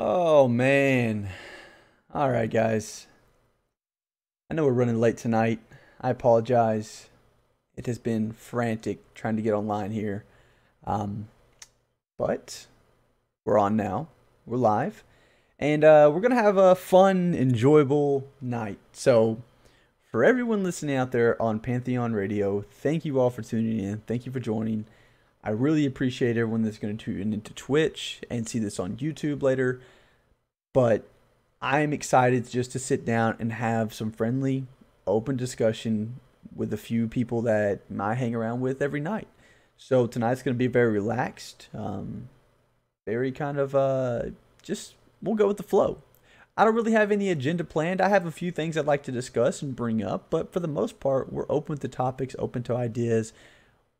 Oh man. All right, guys. I know we're running late tonight. I apologize. It has been frantic trying to get online here. Um, but we're on now. We're live. And we're going to have a fun, enjoyable night. So, for everyone listening out there on Pantheon Radio, thank you all for tuning in. Thank you for joining. I really appreciate everyone that's going to tune into Twitch and see this on YouTube later. But I'm excited just to sit down and have some friendly, open discussion with a few people that I hang around with every night. So tonight's going to be very relaxed, very kind of just we'll go with the flow. I don't really have any agenda planned. I have a few things I'd like to discuss and bring up, but for the most part, we're open to topics, open to ideas.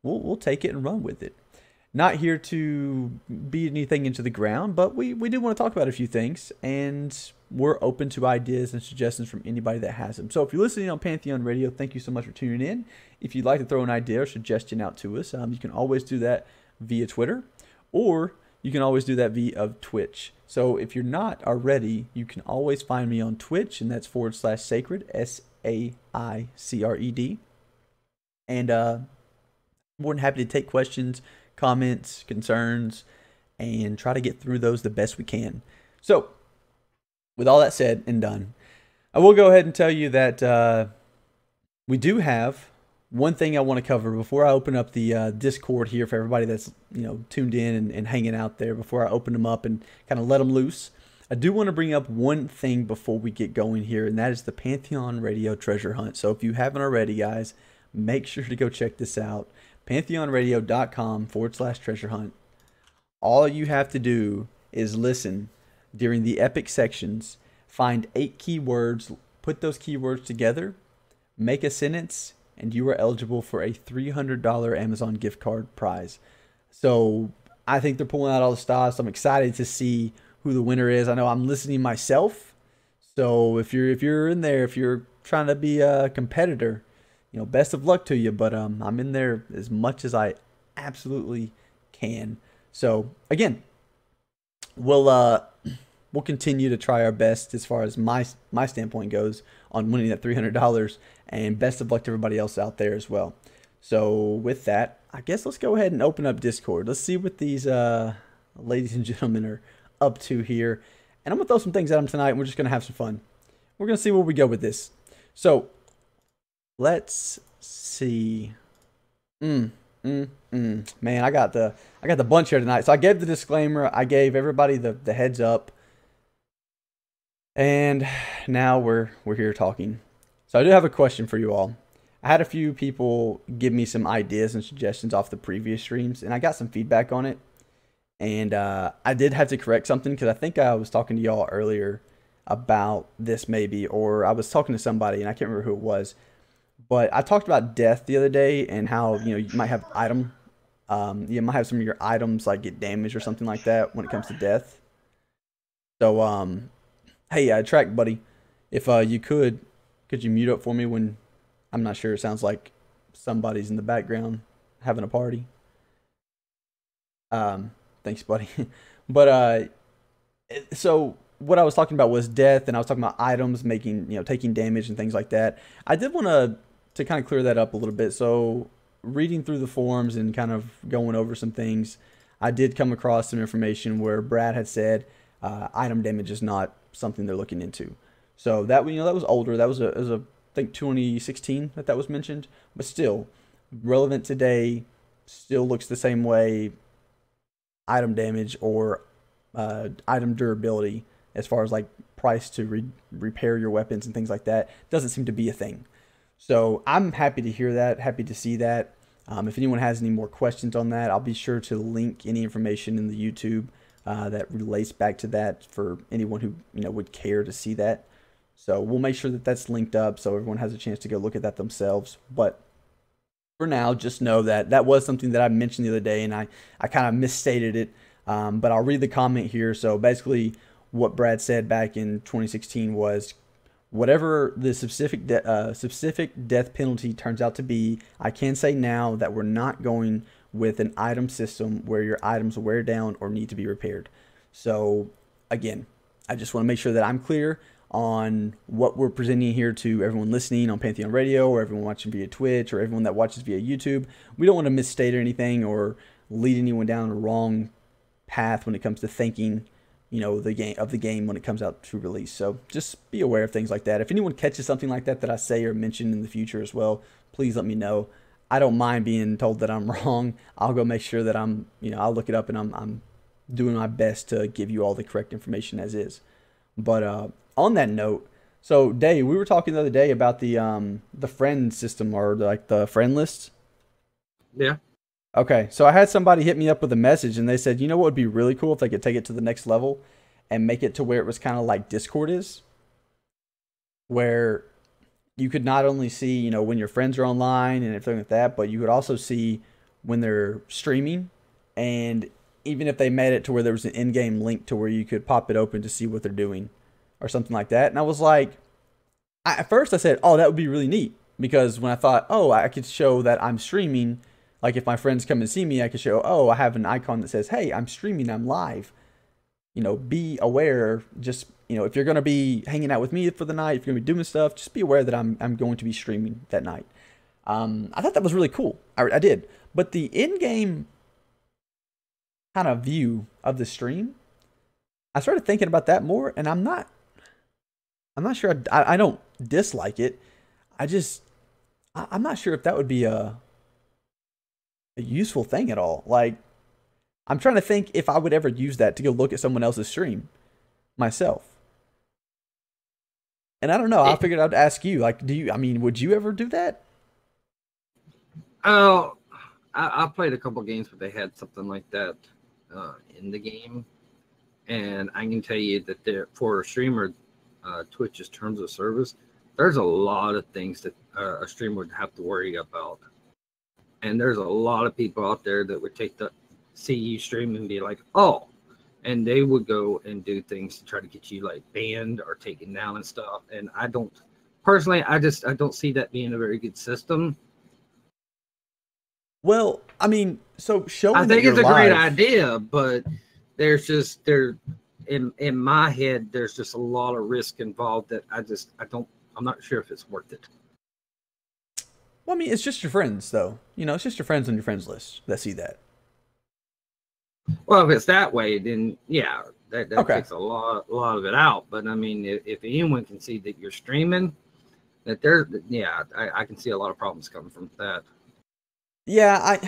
We'll take it and run with it. Not here to beat anything into the ground, but we do want to talk about a few things, and we're open to ideas and suggestions from anybody that has them. So if you're listening on Pantheon Radio, thank you so much for tuning in. If you'd like to throw an idea or suggestion out to us, you can always do that via Twitter, or you can always do that via Twitch. So if you're not already, you can always find me on Twitch, and that's /Saicred, Saicred. And more than happy to take questions, comments, concerns, and try to get through those the best we can. So, with all that said and done, I will go ahead and tell you that we do have one thing I want to cover before I open up the Discord here for everybody that's tuned in and hanging out there. Before I open them up and kind of let them loose, I do want to bring up one thing before we get going here, and that is the Pantheon Radio treasure hunt. So if you haven't already, guys, make sure to go check this out. pantheonradio.com/treasure hunt. All you have to do is listen during the epic sections, find 8 keywords, put those keywords together, make a sentence, and you are eligible for a $300 Amazon gift card prize. So I think they're pulling out all the stops. I'm excited to see who the winner is. I know I'm listening myself. So if you're in there, if you're trying to be a competitor, best of luck to you, but I'm in there as much as I absolutely can. So again, we'll continue to try our best as far as my standpoint goes on winning that $300, and best of luck to everybody else out there as well. So with that, I guess let's go ahead and open up Discord. Let's see what these ladies and gentlemen are up to here, and I'm gonna throw some things at them tonight, and we're just gonna have some fun. We're gonna see where we go with this. So let's see. Man, I got the bunch here tonight. So I gave the disclaimer. I gave everybody the heads up. And now we're here talking. So I do have a question for you all. I had a few people give me some ideas and suggestions off the previous streams, and I got some feedback on it. And I did have to correct something, because I think I was talking to y'all earlier about this maybe, or I was talking to somebody and I can't remember who it was. But I talked about death the other day, and how you might have you might have some of your items like get damaged or something like that when it comes to death. So hey, Track buddy, if you could you mute up for me when I'm not sure? It sounds like somebody's in the background having a party. Thanks, buddy. But so what I was talking about was death, and I was talking about items making taking damage and things like that. I did want to kind of clear that up a little bit. So reading through the forums and kind of going over some things, I did come across some information where Brad had said item damage is not something they're looking into. So that that was older. That was I think 2016 that was mentioned, but still relevant today. Still looks the same way. Item damage or item durability, as far as like price to repair your weapons and things like that, doesn't seem to be a thing. So I'm happy to hear that, happy to see that. If anyone has any more questions on that, I'll be sure to link any information in the YouTube that relates back to that for anyone who would care to see that. So we'll make sure that that's linked up so everyone has a chance to go look at that themselves. But for now, just know that that was something that I mentioned the other day, and I kind of misstated it. But I'll read the comment here. So basically, what Brad said back in 2016 was, whatever the specific death penalty turns out to be, I can say now that we're not going with an item system where your items wear down or need to be repaired. So again, I just want to make sure that I'm clear on what we're presenting here to everyone listening on Pantheon Radio, or everyone watching via Twitch, or everyone that watches via YouTube. We don't want to misstate or anything or lead anyone down a wrong path when it comes to thinking, the game when it comes out to release. So just be aware of things like that. If anyone catches something like that I say or mention in the future as well, please let me know. I don't mind being told that I'm wrong. I'll go make sure that I'll look it up, and I'm doing my best to give you all the correct information as is. But on that note, so Dave, we were talking the other day about the friend system, or like the friend lists. Yeah. Okay, so I had somebody hit me up with a message, and they said, what would be really cool if they could take it to the next level and make it to where it was kind of like Discord is, where you could not only see, when your friends are online and everything like that, but you could also see when they're streaming, and even if they made it to where there was an in-game link to where you could pop it open to see what they're doing or something like that. And I was like, at first I said, oh, that would be really neat, because when I thought, oh, I could show that I'm streaming, like if my friends come and see me, I could show, oh, I have an icon that says, hey, I'm streaming, I'm live. Be aware, just, if you're going to be hanging out with me for the night, if you're going to be doing stuff, just be aware that I'm going to be streaming that night. I thought that was really cool. I did. But the in-game kind of view of the stream, I started thinking about that more, and I'm not sure. I don't dislike it. I'm not sure if that would be a useful thing at all. Like, I'm trying to think if I would ever use that to go look at someone else's stream myself. And I don't know. I figured I'd ask you, like, would you ever do that? Oh, I played a couple games, but they had something like that in the game. And I can tell you that for a streamer, Twitch's terms of service, there's a lot of things that a streamer would have to worry about. And there's a lot of people out there that would see you stream and be like, oh, and they would go and do things to try to get you like banned or taken down and stuff. And I don't see that being a very good system. Well, so showing I think it's a great idea, but in my head, there's just a lot of risk involved that I'm not sure if it's worth it. Well, it's just your friends, though. It's just your friends on your friends list that see that. Well, if it's that way, then yeah, that okay. Takes a lot of it out. But if anyone can see that you're streaming, I can see a lot of problems coming from that. Yeah,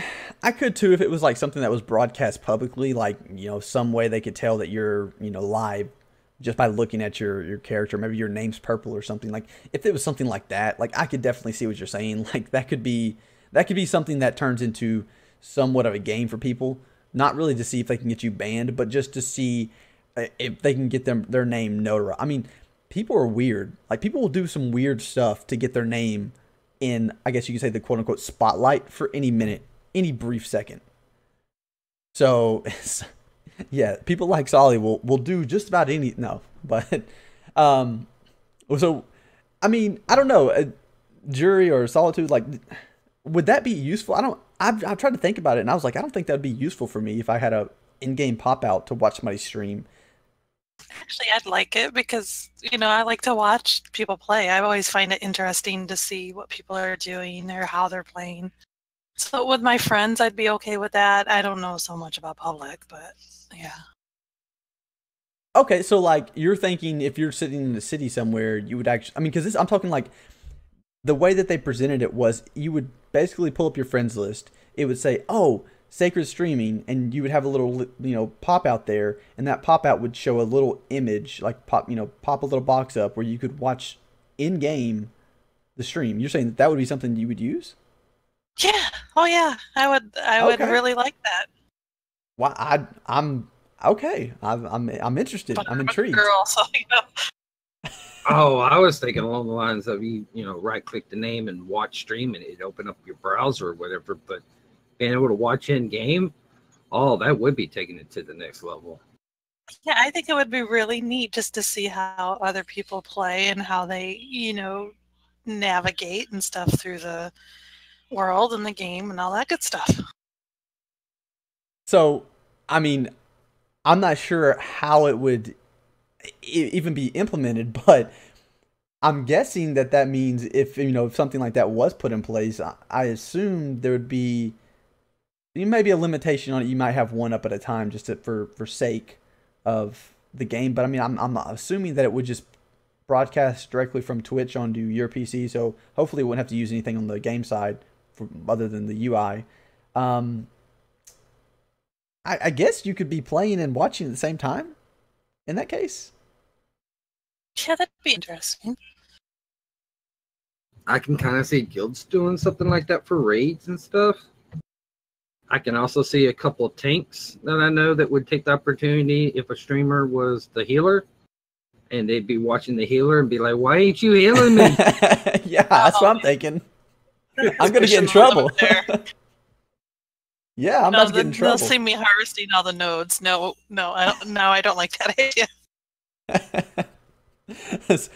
I could too if it was like something that was broadcast publicly, like some way they could tell that you're live just by looking at your character. Maybe your name's purple or something. Like if it was something like that, like I could definitely see what you're saying. Like that could be something that turns into somewhat of a game for people. Not really to see if they can get you banned, but just to see if they can get their name notarized. People are weird. Like people will do some weird stuff to get their name in, I guess you could say, the quote unquote spotlight for any minute, any brief second. So yeah, people like Solly will do just about any, no, but, so, I don't know, Jury or Solitude, like, would that be useful? I've tried to think about it, and I was like, I don't think that'd be useful for me if I had a in-game pop-out to watch somebody stream. Actually, I'd like it because, I like to watch people play. I always find it interesting to see what people are doing or how they're playing. So with my friends, I'd be okay with that. I don't know so much about public, but yeah. Okay, so like you're thinking if you're sitting in the city somewhere, you would actually, because I'm talking like the way that they presented it was you would basically pull up your friends list. It would say, oh, Saicred streaming, and you would have a little, pop out there, and that pop out would show a little image, like pop a little box up where you could watch in game the stream. You're saying that would be something you would use? Yeah. Oh yeah. I would really like that. Well, I'm okay. I'm interested. But I'm intrigued. A girl, so Oh, I was thinking along the lines of you right click the name and watch stream, and it'd open up your browser or whatever. But being able to watch in game, that would be taking it to the next level. Yeah, I think it would be really neat just to see how other people play and how they, navigate and stuff through the world and the game and all that good stuff. So, I'm not sure how it would even be implemented. But I'm guessing that means if something like that was put in place, I assume there would be maybe a limitation on it. You might have one up at a time just for sake of the game. But I mean, I'm assuming that it would just broadcast directly from Twitch onto your PC. So hopefully, we wouldn't have to use anything on the game side other than the UI. I guess you could be playing and watching at the same time in that case. Yeah, that'd be interesting. I can kind of see guilds doing something like that for raids and stuff. I can also see a couple of tanks that I know that would take the opportunity if a streamer was the healer, and they'd be watching the healer and be like, "Why ain't you healing me?" Yeah, that's what I'm thinking. I'm gonna get in trouble. Yeah, I'm about to get in trouble. They'll see me harvesting all the nodes. No, I don't like that idea.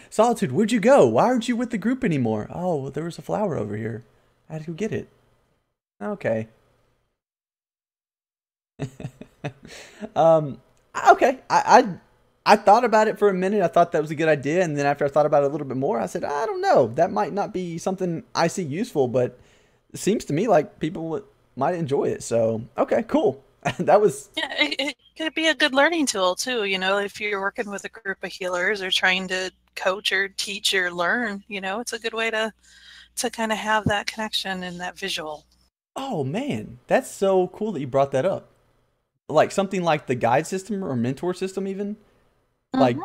Solitude, where'd you go? Why aren't you with the group anymore? Oh, well, there was a flower over here. I had to go get it. Okay. Okay. I thought about it for a minute. I thought that was a good idea, and then after I thought about it a little bit more, I said, I don't know. That might not be something I see useful, but it seems to me like people might enjoy it. So, okay, cool. That was... Yeah, it could be a good learning tool, too. If you're working with a group of healers or trying to coach or teach or learn, it's a good way to kind of have that connection and that visual. Oh, man. That's so cool that you brought that up. Like something like the guide system or mentor system even. Mm-hmm. Like,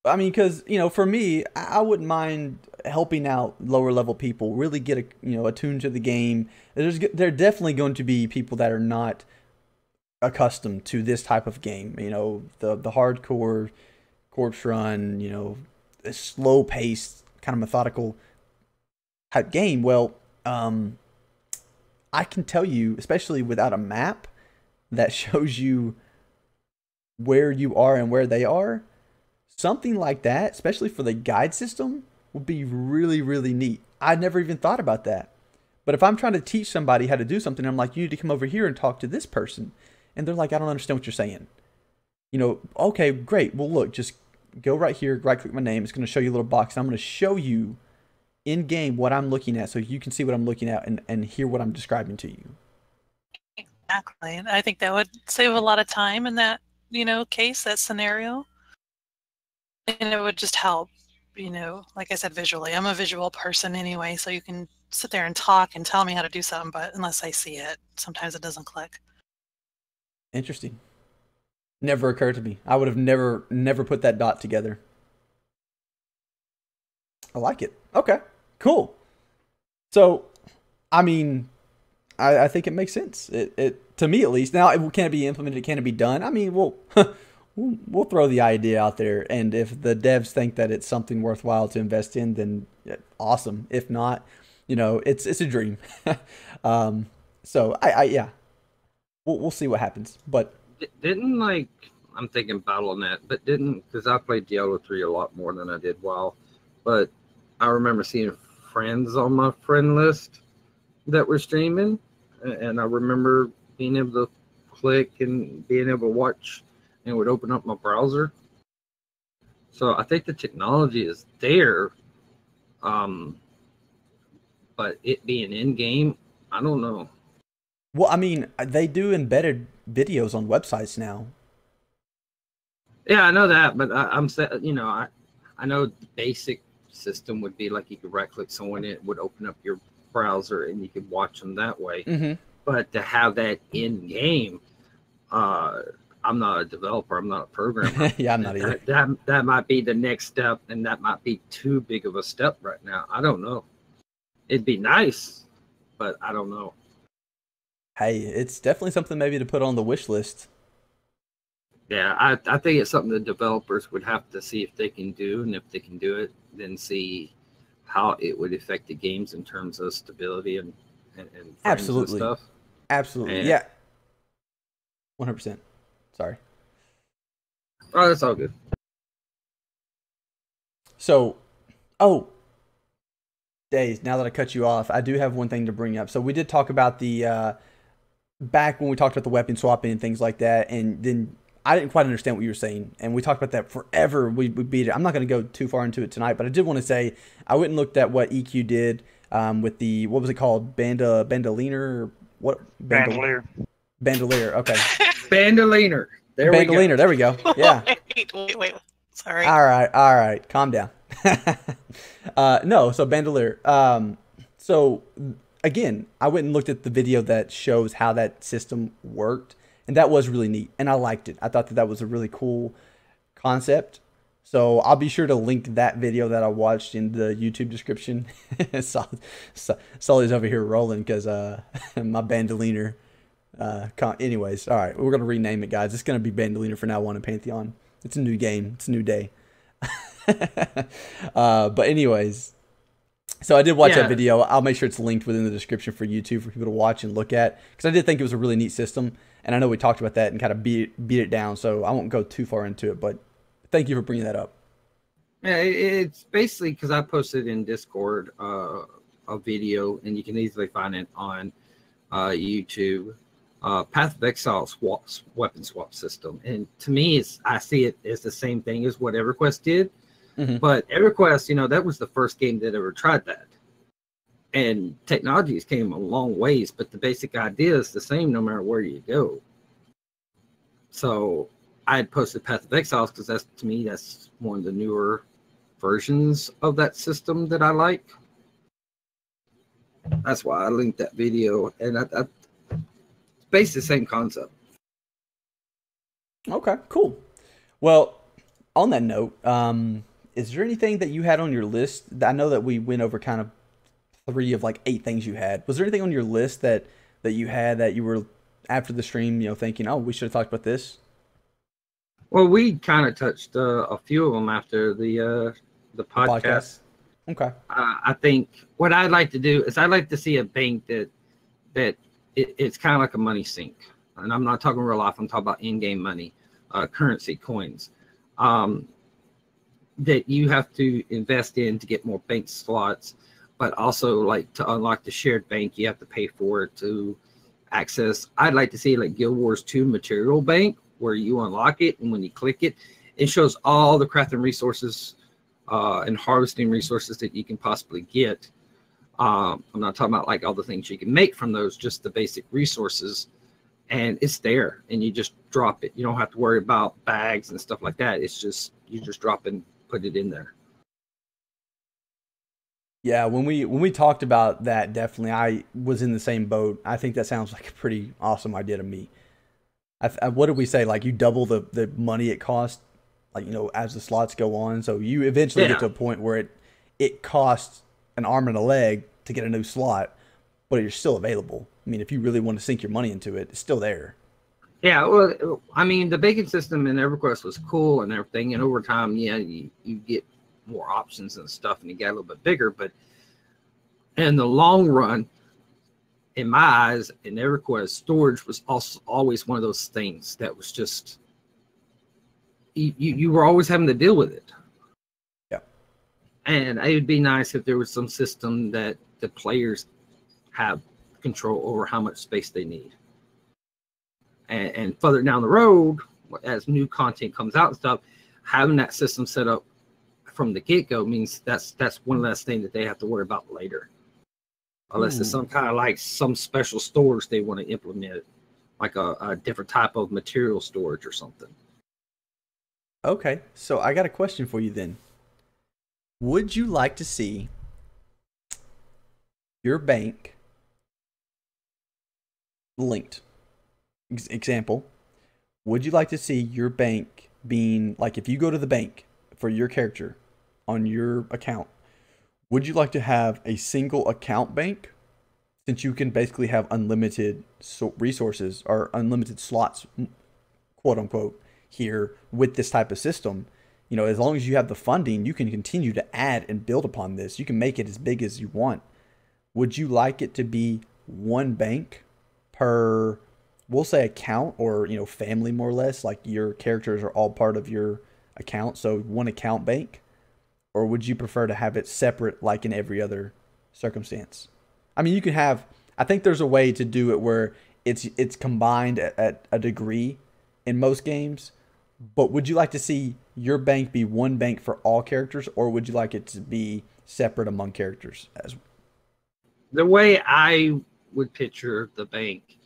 I mean, because, for me, I wouldn't mind helping out lower level people really get attuned to the game. There are definitely going to be people that are not accustomed to this type of game. The hardcore corpse run, a slow paced kind of methodical type game. Well, I can tell you, especially without a map that shows you where you are and where they are, something like that, especially for the guide system, would be really, really neat. I never even thought about that. But if I'm trying to teach somebody how to do something, I'm like, you need to come over here and talk to this person. And they're like, I don't understand what you're saying. Okay, great. Well, look, just go right here, right click my name. It's going to show you a little box. I'm going to show you in game what I'm looking at so you can see what I'm looking at and hear what I'm describing to you. Exactly. And I think that would save a lot of time in that, case, that scenario. And it would just help, like I said, visually. I'm a visual person anyway, so you can sit there and talk and tell me how to do something, but unless I see it, sometimes it doesn't click. Interesting. Never occurred to me. I would have never put that dot together. I like it. Okay, cool. So, I mean, I think it makes sense. It to me at least. Now, can it be implemented? Can it be done? I mean, we'll throw the idea out there, and if the devs think that it's something worthwhile to invest in, then awesome. If not, it's a dream. So yeah, we'll see what happens. But didn't I'm thinking Battle.net, but because I played Diablo 3 a lot more than I did WoW, but I remember seeing friends on my friend list that were streaming, and I remember being able to click and being able to watch, and it would open up my browser. So I think the technology is there, but it being in game, I don't know. Well, I mean, they do embedded videos on websites now. Yeah, I know that, but I'm saying, I know the basic system would be like you could right click someone, it would open up your browser and you could watch them that way. Mm-hmm. But to have that in game, I'm not a developer, I'm not a programmer. Yeah, I'm not either. That might be the next step, and that might be too big of a step right now. I don't know. It'd be nice, but I don't know. Hey, it's definitely something maybe to put on the wish list. Yeah, I think it's something the developers would have to see if they can do, and if they can do it, then see how it would affect the games in terms of stability and absolutely and stuff. Absolutely, and, yeah, 100%. Sorry. Oh, that's all good. So, Days, now that I cut you off, I do have one thing to bring up. So we did talk about the back when we talked about the weapon swapping and things like that, and then I didn't quite understand what you were saying, and we talked about that forever. We beat it. I'm not going to go too far into it tonight, but I did want to say I went and looked at what EQ did with the, what was it called, Bandolier? What? Bandolier. Okay. Bandolier. Bandolier. There we go. Yeah. Wait. Sorry. All right. Calm down. No, so Bandolier. So again, I went and looked at the video that shows how that system worked, and that was really neat, and I liked it. I thought that was a really cool concept. So I'll be sure to link that video that I watched in the YouTube description. Sully's over here rolling because my Bandolier. Anyways, all right, we're gonna rename it, guys. It's gonna be Bandolier for now on in Pantheon. It's a new game. It's a new day. But anyways, so I did watch that video. I'll make sure it's linked within the description for YouTube for people to watch and look at, because I did think it was a really neat system, and I know we talked about that and kind of beat it down. So I won't go too far into it, but thank you for bringing that up. Yeah, it's basically because I posted in Discord a video, and you can easily find it on YouTube. Path of Exile weapon swap system, and to me, I see it as the same thing as what EverQuest did. Mm-hmm. But EverQuest, that was the first game that ever tried that, and technologies came a long ways, but the basic idea is the same no matter where you go. So I had posted Path of Exiles because that's one of the newer versions of that system that I like. That's why I linked that video, and basically the same concept. Okay, cool. Well, on that note, is there anything that you had on your list? I know that we went over kind of 3 of like 8 things you had. Was there anything on your list that you had that you were, after the stream, thinking, oh, we should have talked about this? Well, we kind of touched a few of them after the podcast. Okay. I think what I'd like to do is I'd like to see a bank that it's kind of like a money sink. And I'm not talking real life. I'm talking about in-game money, currency, coins, that you have to invest in to get more bank slots. But also, like, to unlock the shared bank, you have to pay for it to access. I'd like to see like Guild Wars 2 material bank, where you unlock it, and when you click it, it shows all the crafting resources and harvesting resources that you can possibly get. I'm not talking about like all the things you can make from those, just the basic resources, and it's there, and you just drop it. You don't have to worry about bags and stuff like that. It's just, you just drop and put it in there. Yeah, when we talked about that, definitely I was in the same boat. I think that sounds like a pretty awesome idea to me. What did we say? Like, you double the money it costs, like, as the slots go on. So you eventually get to a point where it costs an arm and a leg to get a new slot, but you're still available. I mean, if you really want to sink your money into it, it's still there. Yeah, well, I mean, the banking system in EverQuest was cool and everything, and over time, you get more options and stuff, and you get a little bit bigger. But in the long run, in my eyes, in EverQuest, storage was also always one of those things that was just, you were always having to deal with it. Yeah. And it would be nice if there was some system that the players have control over how much space they need. And further down the road, as new content comes out and stuff, having that system set up from the get-go means that's one less thing that they have to worry about later. Unless it's some kind of like some special storage they want to implement, like a different type of material storage or something. Okay, so I got a question for you then. Would you like to see your bank linked? Example, would you like to see your bank being, like, if you go to the bank for your character on your account, would you like to have a single account bank, since you can basically have unlimited resources or unlimited slots, quote unquote, here with this type of system? As long as you have the funding, you can continue to add and build upon this. You can make it as big as you want. Would you like it to be one bank per, we'll say, account, or family, more or less, like your characters are all part of your account, so one account bank? Or would you prefer to have it separate, like in every other circumstance? I mean, you can have, I think there's a way to do it where it's combined at a degree in most games, But would you like to see your bank be one bank for all characters, or would you like it to be separate among characters? As The way I would picture the bank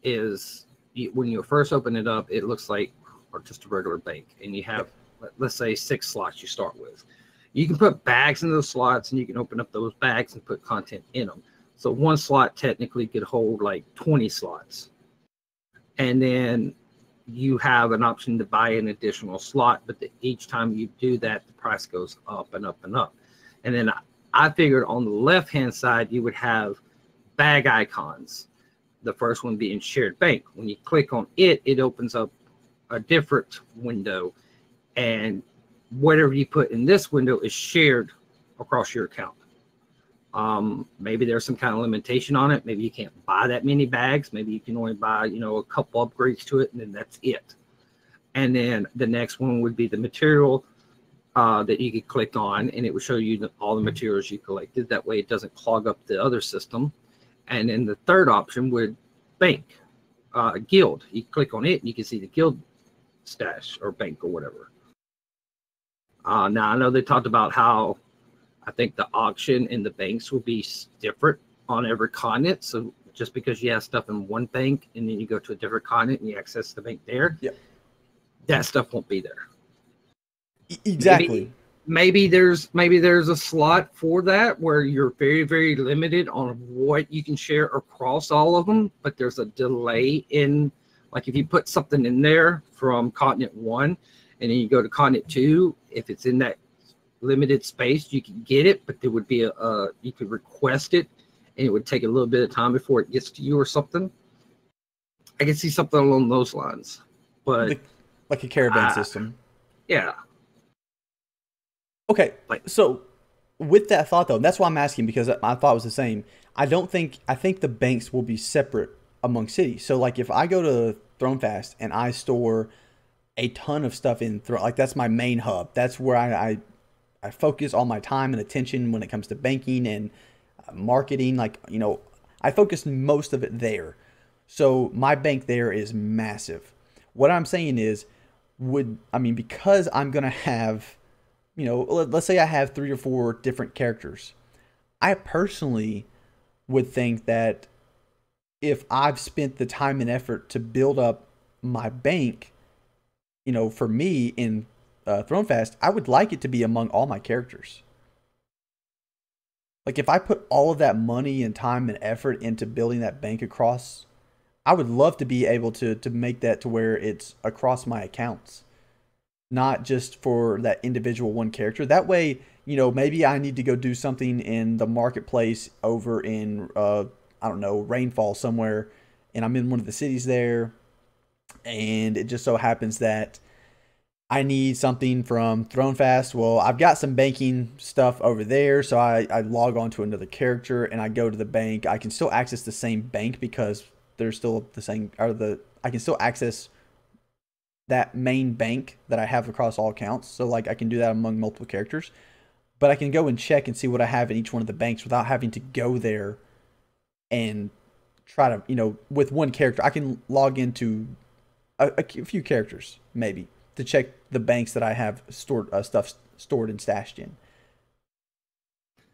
is when you first open it up, it looks like or just a regular bank, and you have, let's say, 6 slots you start with. You can put bags in those slots, and you can open up those bags and put content in them. So one slot technically could hold like 20 slots. And then you have an option to buy an additional slot, but each time you do that, the price goes up and up and up. And then I figured on the left-hand side, you would have bag icons. The first one being shared bank. When you click on it, it opens up a different window, and whatever you put in this window is shared across your account. Maybe there's some kind of limitation on it. Maybe you can't buy that many bags. Maybe you can only buy, a couple upgrades to it, and then that's it. And then the next one would be the material that you could click on, and it would show you all the materials you collected. That way it doesn't clog up the other system. And then the third option would bank, guild. You click on it, and you can see the guild stash or bank or whatever. Now, I know they talked about how I think the auction and the banks will be different on every continent. So just because you have stuff in one bank and then you go to a different continent and you access the bank there, that stuff won't be there. Exactly. Maybe there's a slot for that where you're very, very limited on what you can share across all of them, but there's a delay in, like, if you put something in there from continent 1 and then you go to continent 2, if it's in that limited space, you can get it, but there would be you could request it and it would take a little bit of time before it gets to you or something. I can see something along those lines, but like a caravan system. Yeah. Okay. So with that thought though, that's why I'm asking, because my thought was the same. I think the banks will be separate among cities. So like if I go to Thronefast and I store a ton of stuff in like that's my main hub. That's where I focus all my time and attention when it comes to banking and marketing. Like, I focus most of it there. So my bank there is massive. What I'm saying is, because I'm going to have, let's say I have 3 or 4 different characters. I personally would think that if I've spent the time and effort to build up my bank, for me in Thronefast, I would like it to be among all my characters. Like if I put all of that money and time and effort into building that bank across, I would love to be able to make that to where it's across my accounts, not just for that individual one character. That way, maybe I need to go do something in the marketplace over in, Rainfall somewhere, and I'm in one of the cities there, and it just so happens that I need something from Thronefast. Well, I've got some banking stuff over there, so I log on to another character and I go to the bank. I can still access the same bank because they're still the same, I can still access that main bank that I have across all accounts. So like I can do that among multiple characters, but I can go and check and see what I have in each one of the banks without having to go there and try to, with one character. I can log into a few characters maybe to check the banks that I have stored stuff stored and stashed in.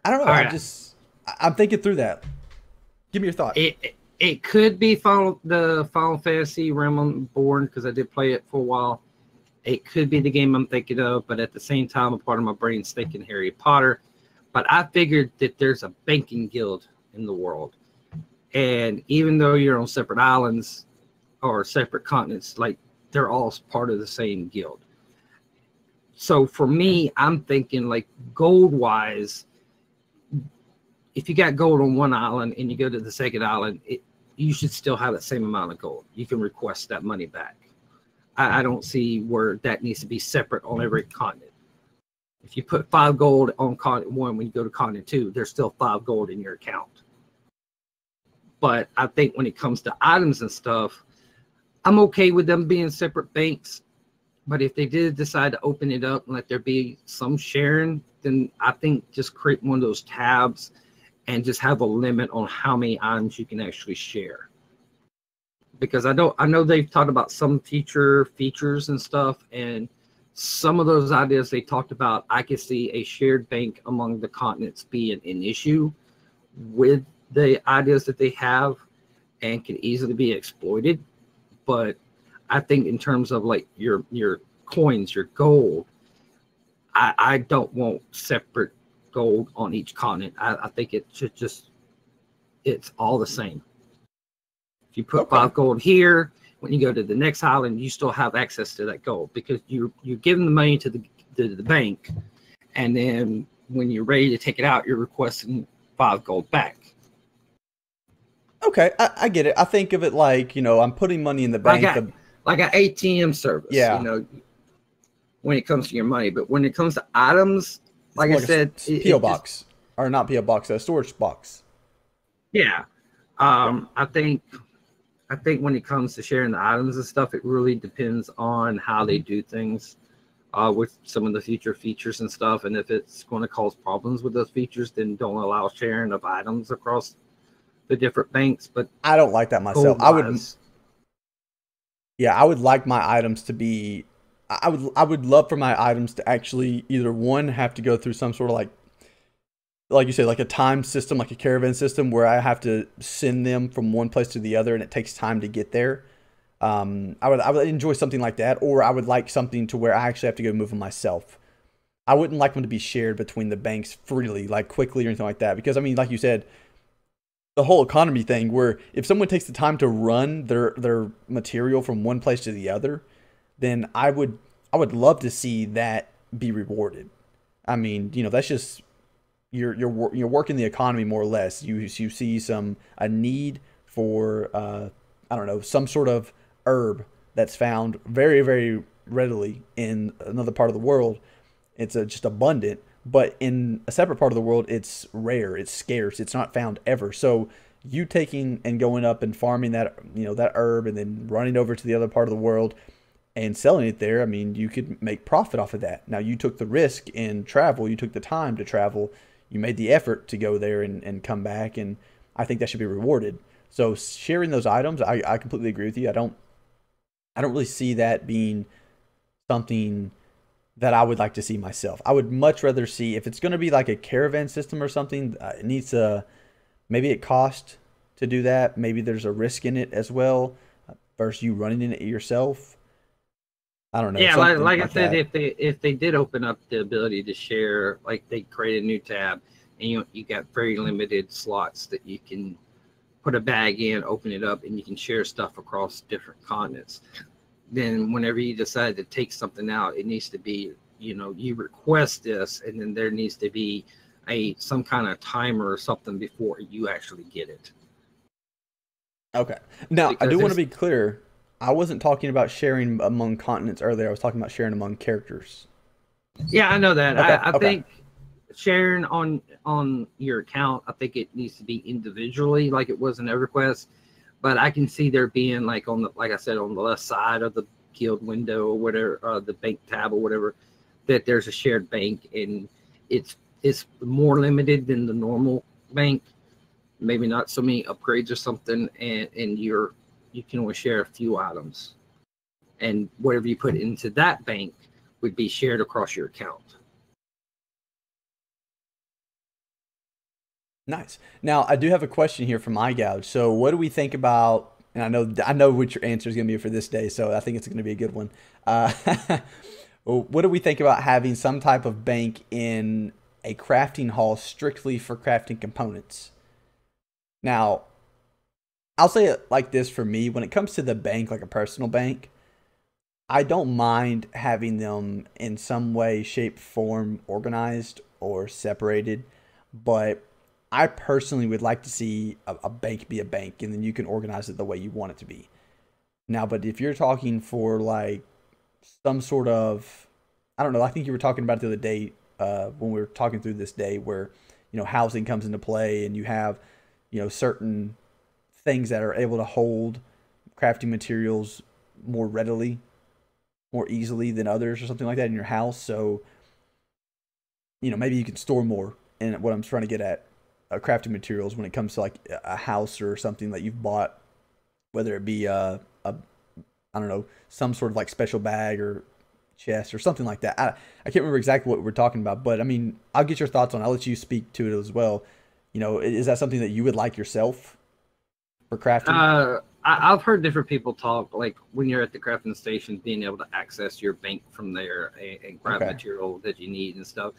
I don't know. I'm thinking through that. Give me your thought. It could be the Final Fantasy Reignborn, because I did play it for a while. It could be the game I'm thinking of, but at the same time, a part of my brain's thinking Harry Potter. But I figured that there's a banking guild in the world, and even though you're on separate islands or separate continents, like they're all part of the same guild. So for me, I'm thinking like gold-wise, if you got gold on one island and you go to the second island, you should still have the same amount of gold. You can request that money back. I don't see where that needs to be separate on every continent. If you put 5 gold on continent 1, when you go to continent 2, there's still 5 gold in your account. But I think when it comes to items and stuff, I'm okay with them being separate banks. But if they did decide to open it up and let there be some sharing, then I think just create one of those tabs and just have a limit on how many items you can actually share. because I know they've talked about some features and stuff, and some of those ideas they talked about, I could see a shared bank among the continents being an issue with the ideas that they have, and could easily be exploited. But I think in terms of like your coins, your gold, I don't want separate gold on each continent. I think it should just, it's all the same. If you put 5 gold here, when you go to the next island, you still have access to that gold, because you're giving the money to the bank, and then when you're ready to take it out, you're requesting 5 gold back. Okay, I get it. I think of it like, I'm putting money in the bank. Like an ATM service, when it comes to your money. But when it comes to items, like I said, P.O. box. Or not P.O. box, a storage box. Yeah. I think when it comes to sharing the items and stuff, it really depends on how they do things with some of the future features and stuff. And if it's going to cause problems with those features, then don't allow sharing of items across the different banks. But I don't like that myself. I would like my items to be, I would love for my items to actually either one have to go through some sort of like you said, like a time system, like a caravan system, where I have to send them from one place to the other and it takes time to get there. I would enjoy something like that, or I would like something to where I actually have to go move them myself. I wouldn't like them to be shared between the banks freely, like quickly or anything like that, because I mean, like you said, the whole economy thing, where if someone takes the time to run their material from one place to the other, then I would love to see that be rewarded. I mean, that's just you're working the economy more or less. You see a need for I don't know, some sort of herb that's found very, very readily in another part of the world. It's just abundant. But in a separate part of the world, it's rare, it's scarce, it's not found ever. So you taking and going up and farming that, that herb, and then running over to the other part of the world and selling it there, I mean, you could make profit off of that. Now, you took the risk in travel, you took the time to travel, you made the effort to go there and come back, and I think that should be rewarded. So sharing those items, I completely agree with you. I don't really see that being something that I would like to see myself. I would much rather see, if it's going to be like a caravan system or something, it needs to, maybe it costs to do that. Maybe there's a risk in it as well, versus you running it yourself. I don't know. Yeah, like I said, if they did open up the ability to share, like they create a new tab, and you got very limited slots that you can put a bag in, open it up, and you can share stuff across different continents. Then whenever you decide to take something out, it needs to be, you request this, and then there needs to be some kind of timer or something before you actually get it. Okay. Now, because I do want to be clear. I wasn't talking about sharing among continents earlier. I was talking about sharing among characters. Yeah, I know that. Okay. I think sharing on your account, I think it needs to be individually, like it was in EverQuest. But I can see there being like I said, on the left side of the guild window or whatever, the bank tab or whatever, that there's a shared bank, and it's more limited than the normal bank. Maybe not so many upgrades or something, and you can only share a few items, and whatever you put into that bank would be shared across your account. Nice. Now, I do have a question here from iGouge. So what do we think about, and I know what your answer is going to be for this day, so I think it's going to be a good one. What do we think about having some type of bank in a crafting hall strictly for crafting components? Now, I'll say it like this for me. When it comes to the bank, like a personal bank, I don't mind having them in some way, shape, form organized or separated, but I personally would like to see a bank be a bank, and then you can organize it the way you want it to be. Now, but if you're talking for like some sort of, I don't know, I think you were talking about it the other day when we were talking through this day where, housing comes into play, and you have, certain things that are able to hold crafting materials more readily, more easily than others or something like that in your house. So, maybe you can store more. And what I'm trying to get at, crafting materials when it comes to like a house or something that you've bought whether it be I don't know, some sort of like special bag or chest or something like that. I can't remember exactly what we're talking about, but I mean, I'll get your thoughts on it. I'll let you speak to it as well. You know, is that something that you would like yourself for crafting? I've heard different people talk, like when you're at the crafting station, being able to access your bank from there and grab material that you need and stuff.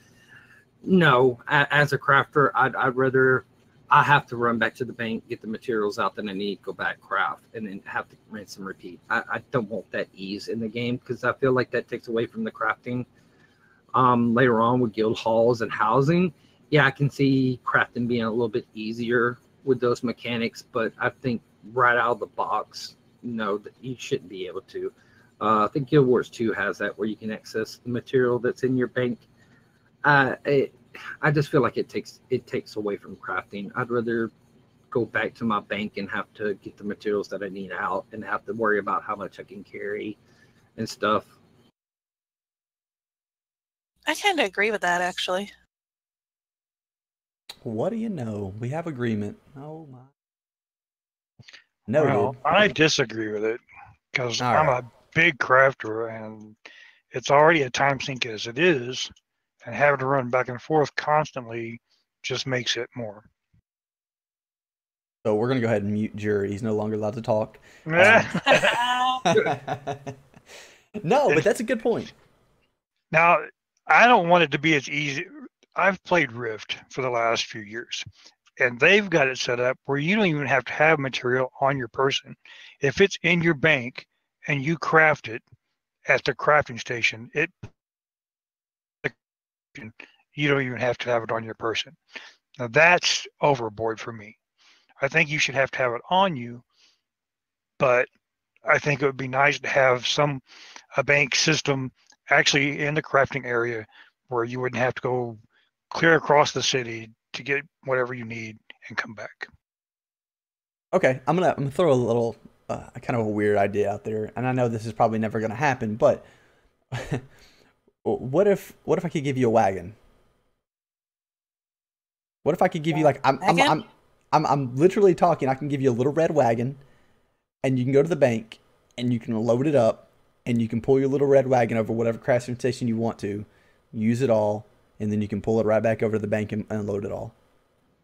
No, as a crafter, I'd rather I have to run back to the bank, get the materials out that I need, go back craft, and then have to rinse and repeat. I don't want that ease in the game because I feel like that takes away from the crafting. Later on with guild halls and housing, yeah, I can see crafting being a little bit easier with those mechanics, but I think right out of the box, no, that you shouldn't be able to. I think Guild Wars 2 has that where you can access the material that's in your bank. I just feel like it takes away from crafting. I'd rather go back to my bank and have to get the materials that I need out and have to worry about how much I can carry and stuff. I kind of agree with that, actually. What do you know? We have agreement. Oh my. No, well, I disagree with it because I'm a big crafter and it's already a time sink as it is, and having to run back and forth constantly just makes it more. So we're going to go ahead and mute Jury. He's no longer allowed to talk. No, but that's a good point. Now, I don't want it to be as easy. I've played Rift for the last few years, and they've got it set up where you don't even have to have material on your person. If it's in your bank and you craft it at the crafting station, you don't even have to have it on your person. Now, that's overboard for me. I think you should have to have it on you, but I think it would be nice to have a bank system actually in the crafting area where you wouldn't have to go clear across the city to get whatever you need and come back. Okay, I'm gonna throw a little kind of a weird idea out there, and I know this is probably never gonna happen, but what if I could give you a wagon? What if I could give you like I'm literally talking. I can give you a little red wagon, and you can go to the bank, and you can load it up, and you can pull your little red wagon over whatever crafting station you want to, use it all, and then you can pull it right back over to the bank and load it all.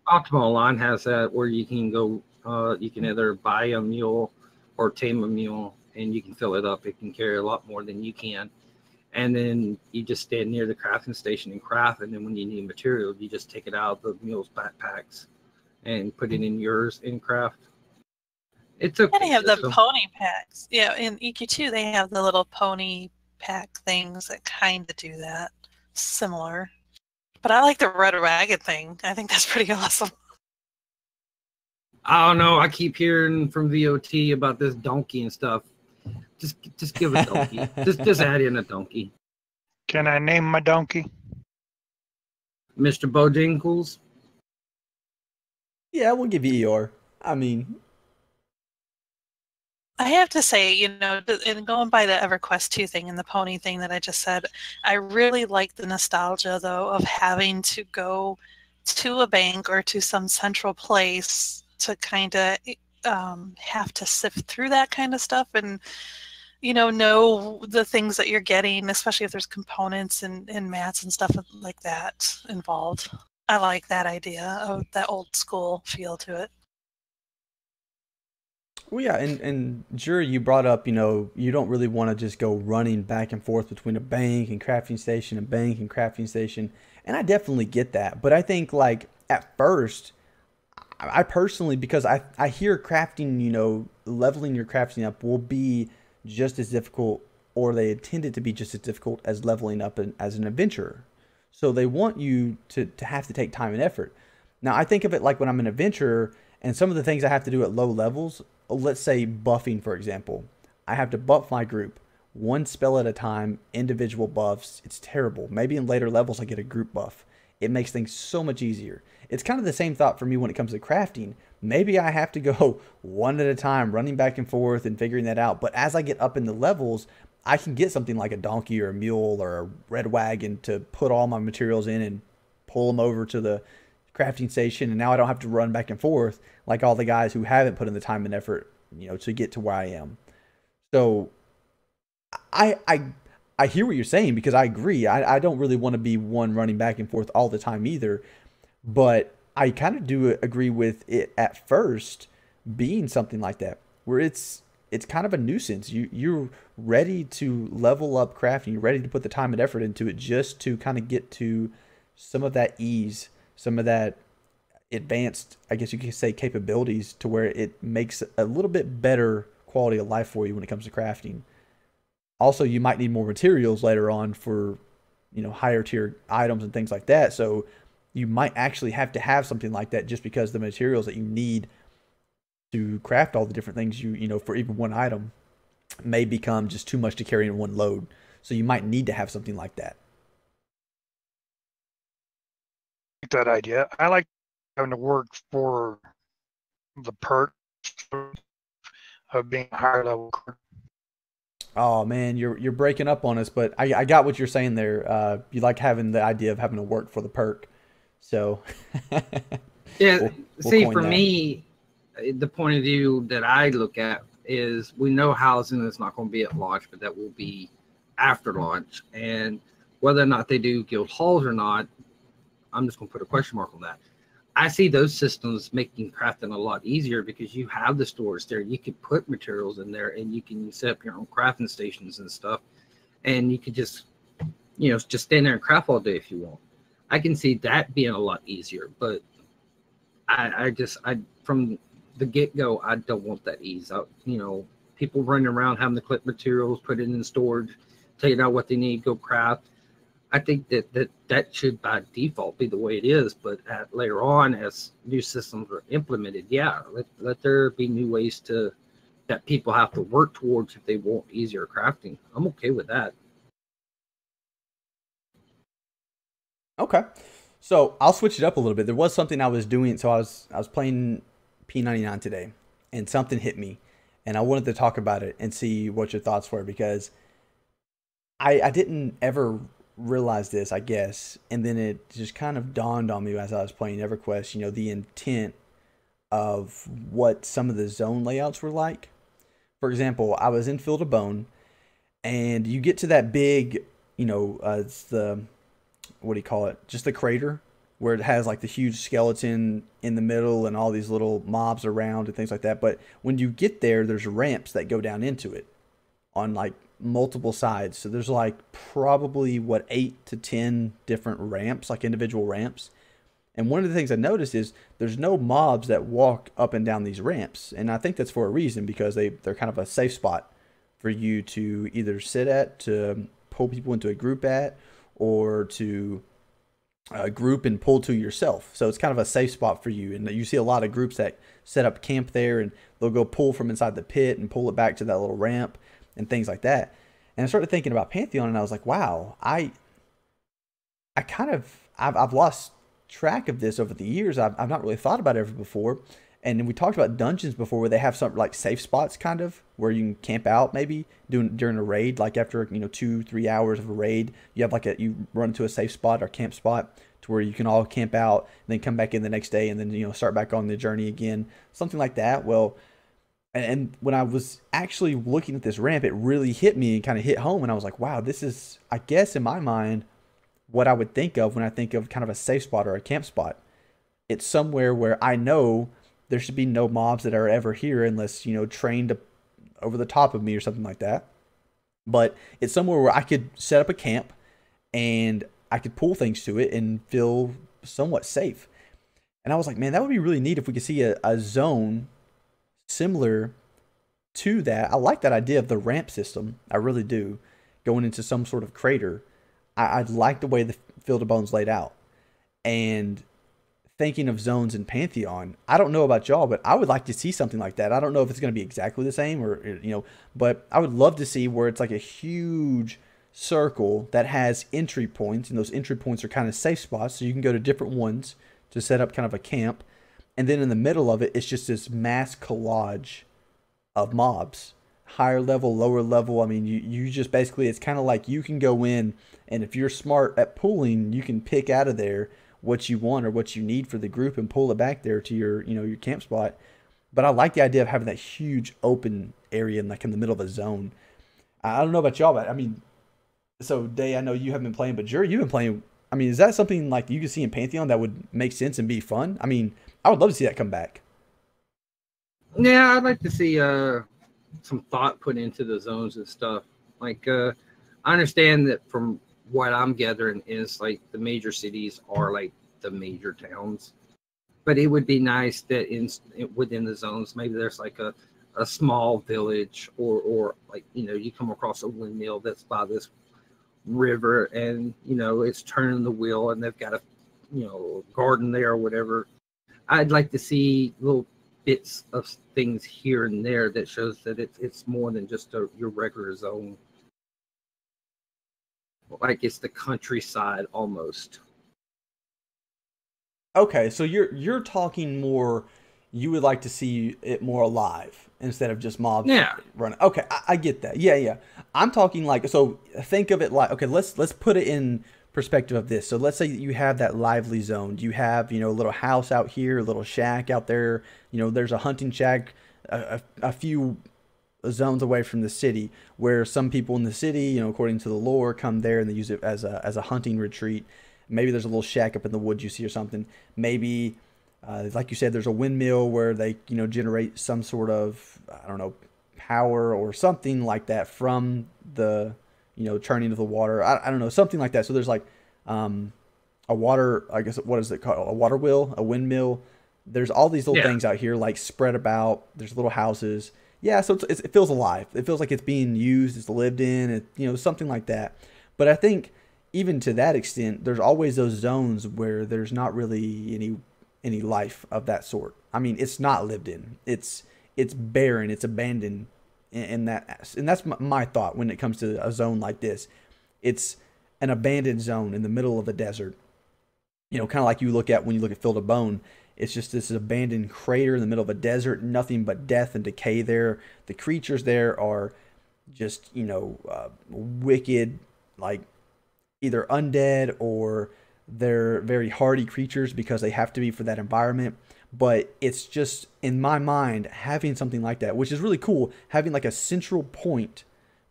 Optimal Online has that where you can go, you can either buy a mule or tame a mule, and you can fill it up. It can carry a lot more than you can. And then you just stand near the crafting station and craft, and then when you need material, you just take it out of the mule's backpacks and put it in yours in craft. It's okay. And they have the pony packs. Yeah, in EQ2 they have the little pony pack things that kind of do that. Similar. But I like the red wagon thing. I think that's pretty awesome. I don't know. I keep hearing from VOT about this donkey and stuff. Just give a donkey. just add in a donkey. Can I name my donkey? Mr. Bojangles? Yeah, we'll give you Eeyore. I mean, I have to say, you know, and going by the EverQuest 2 thing and the pony thing that I just said, I really like the nostalgia, though, of having to go to a bank or to some central place to kind of have to sift through that kind of stuff and, you know the things that you're getting, especially if there's components and mats and stuff like that involved. I like that idea of that old school feel to it. Well, yeah, and Jury, you brought up, you know, you don't really want to just go running back and forth between a bank and crafting station and bank and crafting station, and I definitely get that. But I think, like, at first, I personally, because I hear crafting, you know, leveling your crafting up will be just as difficult, or they intend it to be just as difficult as leveling up as an adventurer. So they want you to have to take time and effort. Now, I think of it like when I'm an adventurer, and some of the things I have to do at low levels, let's say buffing, for example. I have to buff my group one spell at a time, individual buffs. It's terrible. Maybe in later levels I get a group buff. It makes things so much easier. It's kind of the same thought for me when it comes to crafting. Maybe I have to go one at a time, running back and forth and figuring that out. But as I get up in the levels, I can get something like a donkey or a mule or a red wagon to put all my materials in and pull them over to the crafting station. And now I don't have to run back and forth like all the guys who haven't put in the time and effort to get to where I am. So I hear what you're saying, because I agree. I don't really want to be one running back and forth all the time either. But I kind of do agree with it at first being something like that, where it's kind of a nuisance. You're ready to level up crafting. You're ready to put the time and effort into it just to kind of get to some of that ease, some of that advanced, I guess you could say, capabilities, to where it makes a little bit better quality of life for you when it comes to crafting. Also, you might need more materials later on for, higher tier items and things like that. So you might actually have to have something like that, just because the materials that you need to craft all the different things for even one item may become just too much to carry in one load. So you might need to have something like that. That idea. I like having to work for the perk of being a higher level. Oh man, you're breaking up on us, but I got what you're saying there. You like having the idea of having to work for the perk. So yeah, we'll see, for that. me, the point of view that I look at is, we know housing is not going to be at launch, but that will be after launch. And whether or not they do guild halls or not, I'm just going to put a question mark on that. I see those systems making crafting a lot easier, because you have the stores there. You can put materials in there, and you can set up your own crafting stations and stuff. And you could just, just stand there and craft all day if you want. I can see that being a lot easier, but I from the get-go, I don't want that ease. People running around having to collect materials, put it in storage, taking out what they need, go craft. I think that should by default be the way it is, but later on, as new systems are implemented, let there be new ways that people have to work towards if they want easier crafting. I'm okay with that. Okay, so I'll switch it up a little bit. There was something I was doing, so I was playing P99 today, and something hit me, and I wanted to talk about it and see what your thoughts were, because I didn't ever realize this, I guess, and then it just kind of dawned on me as I was playing EverQuest, the intent of what some of the zone layouts were like. For example, I was in Field of Bone, and you get to that big, it's the, what do you call it? Just the crater, where it has like the huge skeleton in the middle and all these little mobs around and things like that. But when you get there, there's ramps that go down into it on like multiple sides. So there's like probably 8 to 10 different ramps, like individual ramps. And one of the things I noticed is there's no mobs that walk up and down these ramps. And I think that's for a reason, because they're kind of a safe spot for you to either sit at, to pull people into a group at, or to group and pull to yourself. So it's kind of a safe spot for you. And you see a lot of groups that set up camp there, and they'll go pull from inside the pit and pull it back to that little ramp and things like that. And I started thinking about Pantheon, and I was like, wow, I've lost track of this over the years. I've not really thought about it ever before. And we talked about dungeons before, where they have some like safe spots, kind of, where you can camp out maybe during a raid. Like after 2-3 hours of a raid, you have you run to a safe spot or camp spot to where you can all camp out and then come back in the next day, and then start back on the journey again, something like that. Well, and when I was actually looking at this ramp, it really hit me and kind of hit home, and I was like, wow, this is, I guess in my mind, what I would think of when I think of kind of a safe spot or a camp spot. It's somewhere where I know there should be no mobs that are ever here unless, trained over the top of me or something like that. But it's somewhere where I could set up a camp and I could pull things to it and feel somewhat safe. And I was like, man, that would be really neat if we could see a zone similar to that. I like that idea of the ramp system. I really do. Going into some sort of crater. I like the way the Field of Bone's laid out. And thinking of zones in Pantheon, I don't know about y'all, but I would like to see something like that. I don't know if it's going to be exactly the same or, but I would love to see where it's like a huge circle that has entry points, and those entry points are kind of safe spots. So you can go to different ones to set up kind of a camp. And then in the middle of it, it's just this mass collage of mobs, higher level, lower level. I mean, you just basically, it's kind of like you can go in, and if you're smart at pulling, you can pick out of there what you want or what you need for the group and pull it back there to your, your camp spot. But I like the idea of having that huge open area like in the middle of a zone. I don't know about y'all, but I mean, so Day, I know you haven't been playing, but Jury, you've been playing. I mean, is that something like you could see in Pantheon that would make sense and be fun? I mean, I would love to see that come back. Yeah, I'd like to see some thought put into the zones and stuff. Like, I understand that from what I'm gathering is like the major cities are like the major towns, but it would be nice that within the zones, maybe there's like a small village or like, you know, you come across a windmill that's by this river and, you know, it's turning the wheel and they've got a, you know, garden there or whatever. I'd like to see little bits of things here and there that shows that it's more than just your regular zone. Like it's the countryside almost. Okay, so you're talking more. You would like to see it more alive instead of just mobs running. Okay, I get that. Yeah. I'm talking like, so think of it like, okay, let's put it in perspective of this. So let's say you have that lively zone. You have, you know, a little house out here, a little shack out there. You know, there's a hunting shack a few zones away from the city where some people in the city, you know, according to the lore, come there and they use it as a hunting retreat. Maybe there's a little shack up in the woods you see or something. Maybe, like you said, there's a windmill where they, you know, generate some sort of, I don't know, power or something like that from the, you know, turning of the water. I don't know, something like that. So there's like a water, I guess, what is it called? A water wheel, a windmill. There's all these little things out here like spread about. There's little houses. Yeah, so it feels alive. It feels like it's being used, it's lived in, you know, something like that. But I think even to that extent, there's always those zones where there's not really any life of that sort. I mean, it's not lived in. It's barren. It's abandoned. And that's my thought when it comes to a zone like this. It's an abandoned zone in the middle of the desert. You know, kind of like you look at when you look at Field of Bone. It's just this abandoned crater in the middle of a desert, nothing but death and decay there. The creatures there are just, you know, wicked, like either undead or they're very hardy creatures because they have to be for that environment. But it's just, in my mind, having something like that, which is really cool, having like a central point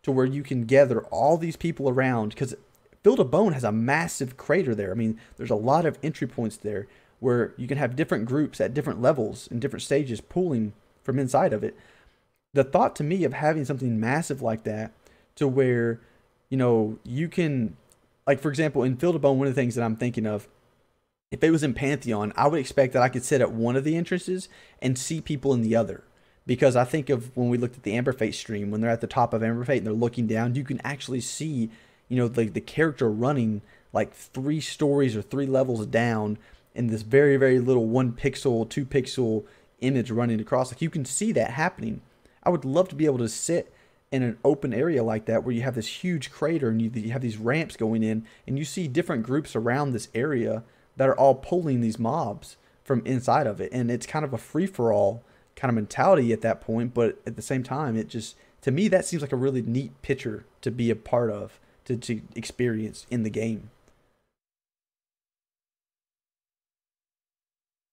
to where you can gather all these people around, because Field of Bone has a massive crater there. I mean, there's a lot of entry points there where you can have different groups at different levels and different stages pulling from inside of it. The thought to me of having something massive like that to where, you know, you can, like, for example, in Field of Bone, one of the things that I'm thinking of, if it was in Pantheon, I would expect that I could sit at one of the entrances and see people in the other. Because I think of when we looked at the Amberfate stream, when they're at the top of Amberfate and they're looking down, you can actually see, you know, the character running like 3 stories or 3 levels down in this very, very little 1 pixel, 2 pixel image running across. Like, you can see that happening. I would love to be able to sit in an open area like that where you have this huge crater and you have these ramps going in and you see different groups around this area that are all pulling these mobs from inside of it. And it's kind of a free-for-all kind of mentality at that point, but at the same time, it just, to me, that seems like a really neat picture to be a part of, to experience in the game.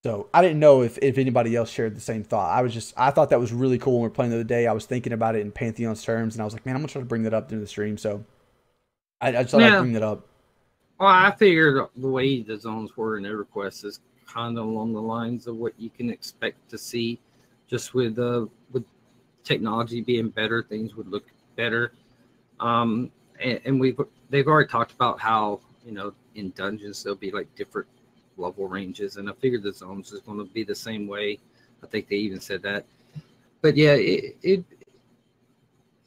So I didn't know if anybody else shared the same thought. I thought that was really cool when we were playing the other day. I was thinking about it in Pantheon's terms, and I was like, man, I'm going to try to bring that up during the stream. So I just thought I'd bring that up. Well, I figured the way the zones were in EverQuest is kind of along the lines of what you can expect to see. Just with technology being better, things would look better. And they've already talked about how, you know, in dungeons there'll be like different level ranges, and I figured the zones is going to be the same way. I think they even said that. But yeah,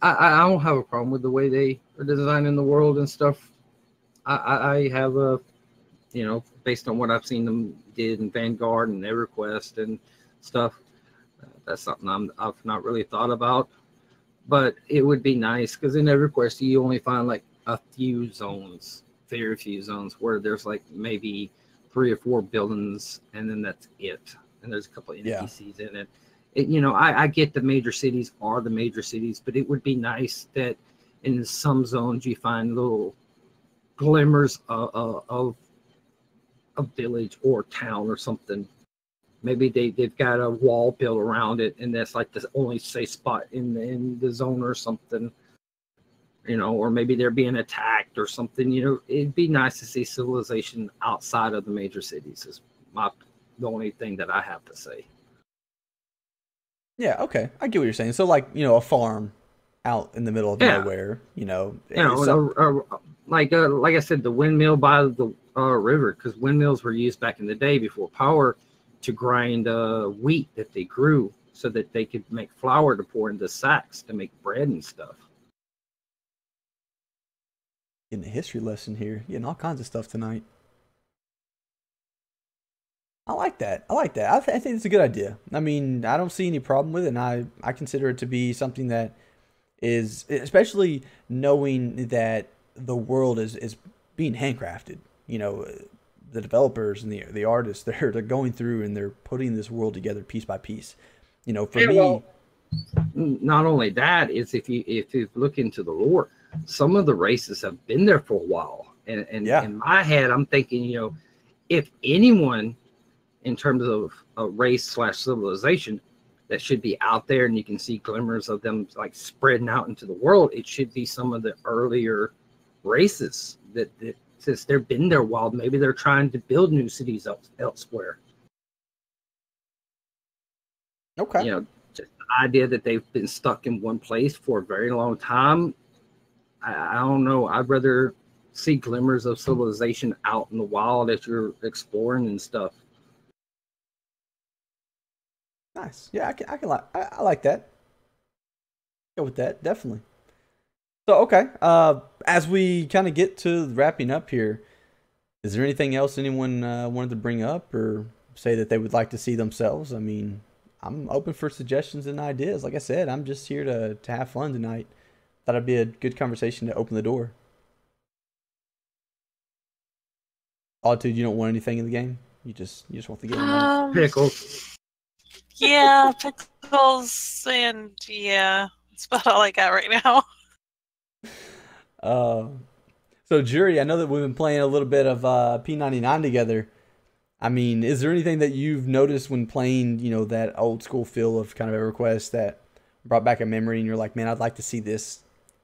I don't have a problem with the way they are designing the world and stuff. I have a, you know, based on what I've seen them did in Vanguard and EverQuest and stuff, that's something I've not really thought about. But it would be nice because in EverQuest you only find like a few zones, very few zones where there's like maybe 3 or 4 buildings and then that's it. And there's a couple of NPCs in it. You know, I get the major cities are the major cities, but it would be nice that in some zones you find little glimmers of a village or town or something Maybe they've got a wall built around it, and that's like the only safe spot in the zone or something. You know, or maybe they're being attacked or something. You know, it'd be nice to see civilization outside of the major cities. Is the only thing that I have to say. Yeah, okay, I get what you're saying. So, like, you know, a farm out in the middle of nowhere. Like I said, the windmill by the river, because windmills were used back in the day before power to grind wheat that they grew, so that they could make flour to pour into sacks to make bread and stuff. Getting a history lesson here, getting all kinds of stuff tonight. I like that. I think it's a good idea. I mean, I don't see any problem with it, and I consider it to be something that is, especially knowing that the world is being handcrafted. You know, the developers and the artists, they're going through and they're putting this world together piece by piece. You know, for me. Well, not only that, is if you look into the lore, some of the races have been there for a while, and in my head, I'm thinking, you know, if anyone, in terms of a race/civilization that should be out there, and you can see glimmers of them like spreading out into the world, it should be some of the earlier races that since they've been there a while, maybe they're trying to build new cities elsewhere. Okay. You know, just the idea that they've been stuck in one place for a very long time. I don't know. I'd rather see glimmers of civilization out in the wild as you're exploring and stuff. Nice. Yeah, I like that. Go with that, definitely. So, okay. As we kind of get to wrapping up here, is there anything else anyone wanted to bring up or say that they would like to see themselves? I mean, I'm open for suggestions and ideas. Like I said, I'm just here to have fun tonight. Thought it'd be a good conversation to open the door. Dude, you don't want anything in the game? You just want the game, right? Pickles. Yeah, pickles, and yeah, that's about all I got right now. So Jury, I know that we've been playing a little bit of P99 together. I mean, is there anything that you've noticed when playing, you know, that old school feel of kind of EverQuest that brought back a memory and you're like, man, I'd like to see this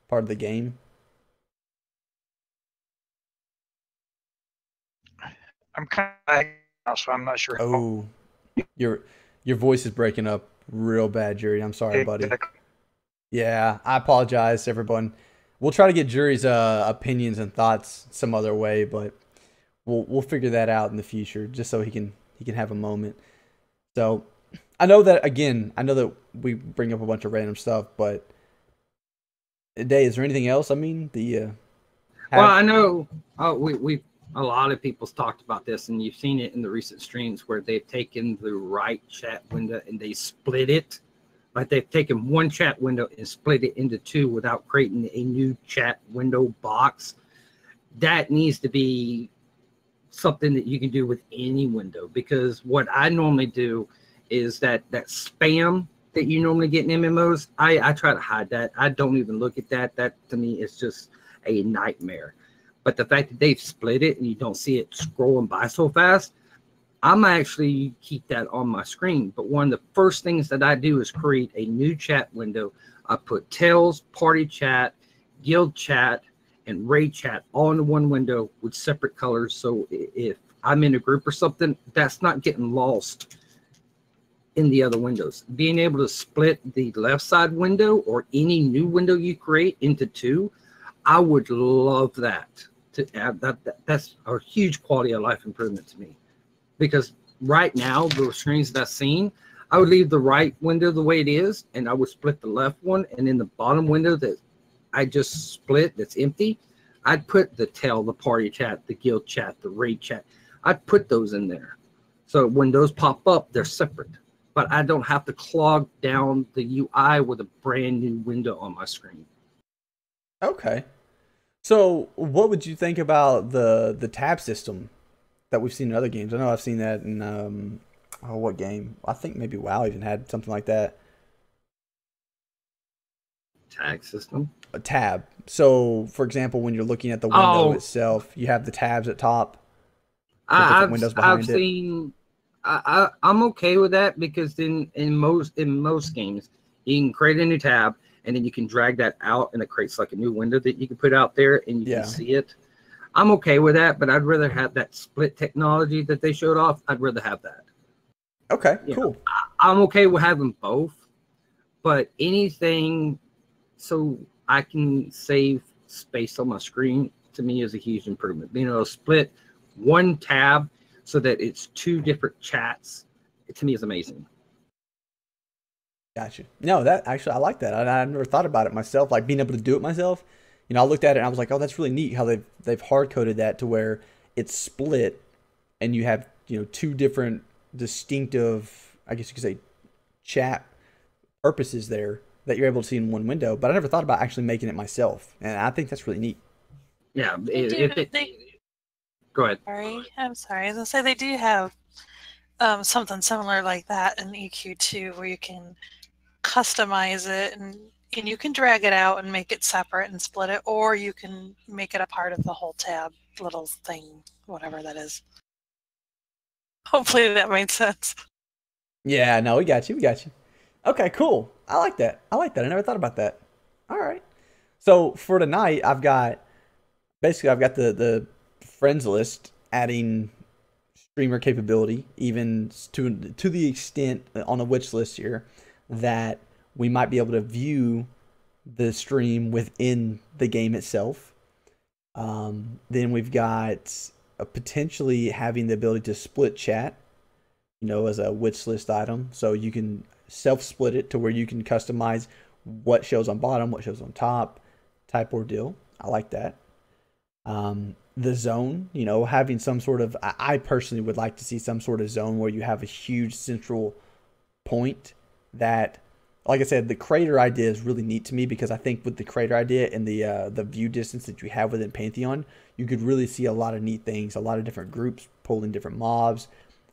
part of the game? I'm kind of, so I'm not sure. Oh, your voice is breaking up real bad, Jury. I'm sorry, buddy. Yeah, I apologize, everyone. We'll try to get Jury's opinions and thoughts some other way, but we'll figure that out in the future, just so he can have a moment. So I know that we bring up a bunch of random stuff, but Day, is there anything else? I mean, well, I know we a lot of people's talked about this, and you've seen it in the recent streams where they've taken the right chat window and they split it. Like they've taken one chat window and split it into two without creating a new chat window box. That needs to be something that you can do with any window, because what I normally do is that spam that you normally get in MMOs, I try to hide that. I don't even look at that. That to me is just a nightmare. But the fact that they've split it and you don't see it scrolling by so fast, I'm actually keep that on my screen. But one of the first things that I do is create a new chat window. I put Tails, Party Chat, Guild Chat, and Raid Chat all in one window with separate colors. So if I'm in a group or something, that's not getting lost in the other windows. Being able to split the left side window or any new window you create into two, I would love that. To add that's a huge quality of life improvement to me. Because right now, the screens that I've seen, I would leave the right window the way it is, and I would split the left one, and in the bottom window that I just split that's empty, I'd put the tail, the party chat, the guild chat, the raid chat. I'd put those in there. So when those pop up, they're separate. But I don't have to clog down the UI with a brand new window on my screen. Okay. So what would you think about the tab system that we've seen in other games? I know I've seen that in what game? I think maybe WoW even had something like that. Tag system? A tab. So, for example, when you're looking at the window itself, you have the tabs at top. I've I'm okay with that, because then in most games you can create a new tab and then you can drag that out and it creates like a new window that you can put out there and you can see it. I'm okay with that, but I'd rather have that split technology that they showed off. I'd rather have that. Okay, cool. I'm okay with having both, but anything so I can save space on my screen, to me, is a huge improvement. Split one tab so that it's two different chats, to me, is amazing. Gotcha. No, that actually, I like that. I never thought about it myself, like being able to do it myself. I looked at it and I was like, oh, that's really neat how they've hard coded that to where it's split and you have, two different distinctive, I guess you could say, chat purposes there that you're able to see in one window. But I never thought about actually making it myself, and I think that's really neat. Yeah. Go ahead. I'm sorry. I was gonna say they do have something similar like that in EQ2, where you can customize it and you can drag it out and make it separate and split it, or you can make it a part of the whole tab little thing, whatever that is. Hopefully that made sense. Yeah, no, we got you. Okay, cool. I like that. I never thought about that. All right. So for tonight, I've got the friends list adding streamer capability, even to the extent on a wish list here that we might be able to view the stream within the game itself. Then we've got potentially having the ability to split chat, as a wish list item. So you can self-split it to where you can customize what shows on bottom, what shows on top, type ordeal. I like that. The zone, having some sort of, I personally would like to see some sort of zone where you have a huge central point that, like I said, the crater idea is really neat to me, because I think with the crater idea and the view distance that you have within Pantheon, you could really see a lot of neat things, a lot of different groups pulling different mobs,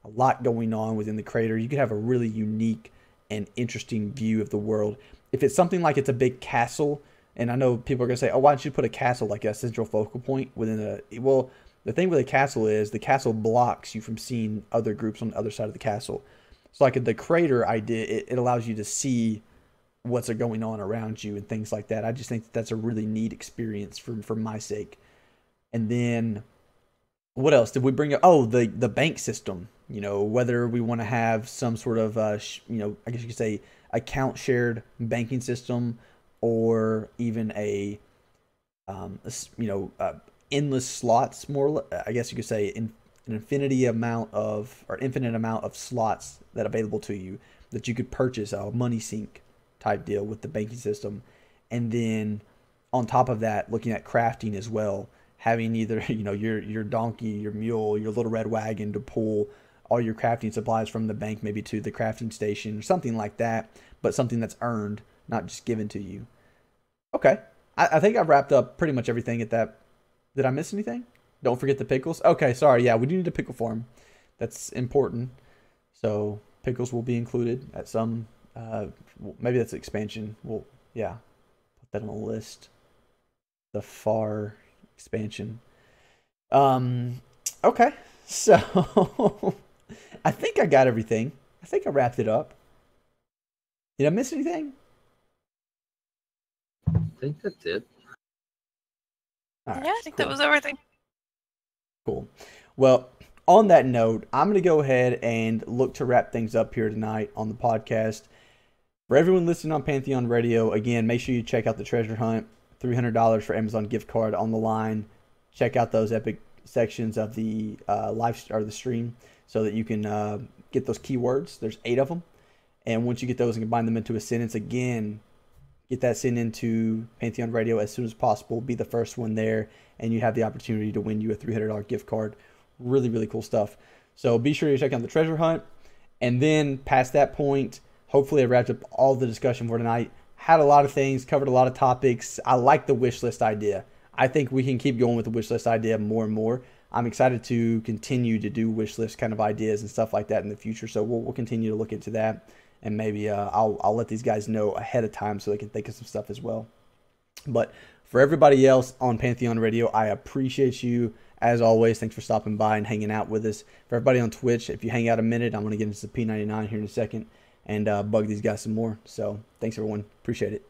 a lot going on within the crater. You could have a really unique and interesting view of the world. If it's something like it's a big castle, and I know people are going to say, oh, why don't you put a castle like a central focal point within well, the thing with a castle is the castle blocks you from seeing other groups on the other side of the castle. So like the crater idea, it allows you to see what's going on around you and things like that. I just think that's a really neat experience for my sake. And then what else did we bring up? Oh, the bank system, whether we want to have some sort of, I guess you could say account shared banking system, or even endless slots, more, I guess you could say an infinite amount of slots that are available to you that you could purchase, a money sink type deal with the banking system. And then on top of that, looking at crafting as well, having either, your donkey, your mule, your little red wagon to pull all your crafting supplies from the bank, maybe to the crafting station or something like that, but something that's earned, not just given to you. Okay. I think I've wrapped up pretty much everything at that. Did I miss anything? Don't forget the pickles. Okay, sorry. Yeah, we do need a pickle farm. That's important. So pickles will be included at some, maybe that's expansion. Put that on the list. The far expansion. Okay. So I think I got everything. I think I wrapped it up. Did I miss anything? I think that's it. Right, yeah, I think that was everything. Cool. Well, on that note, I'm going to go ahead and look to wrap things up here tonight on the podcast. For everyone listening on Pantheon Radio, again, make sure you check out the treasure hunt. $300 for Amazon gift card on the line. Check out those epic sections of the the stream so that you can get those keywords. There's 8 of them. And once you get those and combine them into a sentence, again, get that sent into Pantheon Radio as soon as possible. Be the first one there, and you have the opportunity to win you a $300 gift card. Really, really cool stuff. So be sure to check out the treasure hunt. And then past that point, hopefully I wrapped up all the discussion for tonight. Had a lot of things, covered a lot of topics. I like the wish list idea. I think we can keep going with the wish list idea more and more. I'm excited to continue to do wish list kind of ideas and stuff like that in the future. So we'll continue to look into that. And maybe I'll let these guys know ahead of time so they can think of some stuff as well. But for everybody else on Pantheon Radio, I appreciate you as always, thanks for stopping by and hanging out with us. For everybody on Twitch, if you hang out a minute, I'm going to get into the P99 here in a second and bug these guys some more. So thanks, everyone. Appreciate it.